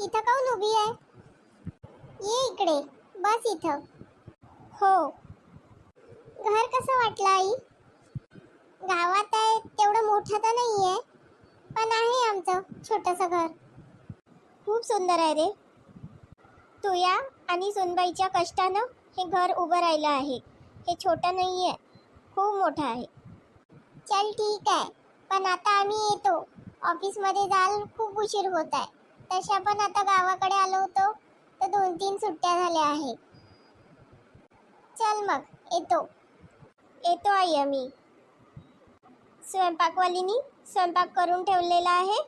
इथं काऊन उभी आहे? ये इकडे, बस इथं. हो. घर कसं वाटलं आई? गावात आहे तेवढं मोठं तर नाही आहे, पण आहे आमचं छोटंसं घर. खूप सुंदर आहे रे. तुया आणि सुनबाईच्या कष्टानं हे घर उभं राहिलं आहे. हे छोटं नाही आहे, खूप मोठं आहे. चल ठीक आहे, पण आता आम्ही येतो. ऑफिसमध्ये जाल खूप उशीर होत आहे. तशा पण आता गावाकडे आलो होतो तर 2-3 सुट्ट्या झाल्या आहे. चल मग येतो. येतो आई आम्ही. स्वयंपाकवालीनी स्वयंपाक करून ठेवलेला आहे,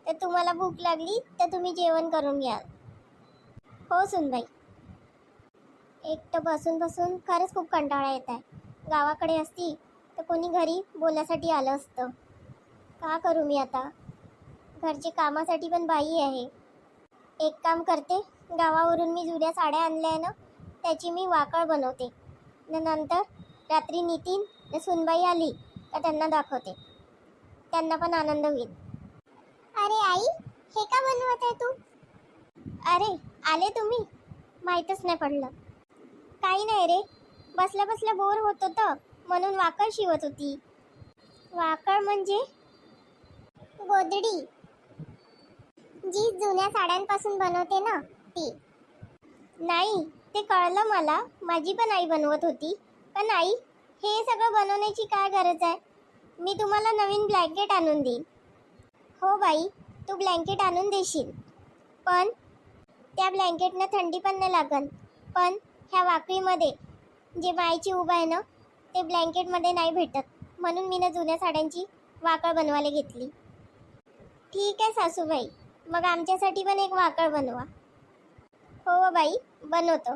तर तुम्हाला भूक लागली तर तुम्ही जेवण करून घ्या. हो सुनबाई. एकटं बसून बसून खरंच खूप कंटाळा येत आहे. गावाकडे असती तर कोणी घरी बोलासाठी आलं असतं. का करू मी आता? घरचे कामासाठी पण बाई आहे. एक काम करते, गावावरून मी जुन्या साड्या आणल्या आहे ना, त्याची मी वाकळ बनवते. नंतर रात्री नितीन सुनबाई आली का त्यांना दाखवते. त्यांना पण आनंद होईल. अरे आई, हे का बनवत आहे तू? अरे आले तुम्ही, माहीतच नाही पडलं. काही नाही रे, बसल्या बसल्या बोर होत होतं म्हणून वाकळ शिवत होती. वाकळ म्हणजे? गोदडी, जी जुन्या साड्यांपासून बनवते ना ती. नाही, ते कळलं मला. माझी पण आई बनवत होती. पण आई, हे सगळं बनवण्याची काय गरज आहे? मी तुम्हाला नवीन ब्लँकेट आणून देईन. हो बाई, तू ब्लँकेट आणून देशील, पण त्या ब्लँकेटनं थंडी पण नाही लागन. पण ह्या वाकळीमध्ये जे मायची उभं आहे ना, ते ब्लँकेटमध्ये नाही भेटत. म्हणून मी ना जुन्या साड्यांची वाकळ बनवायला घेतली. ठीक आहे सासूबाई, मग आमच्यासाठी पण एक वाकळ बनवा. हो बाई, बनवतो.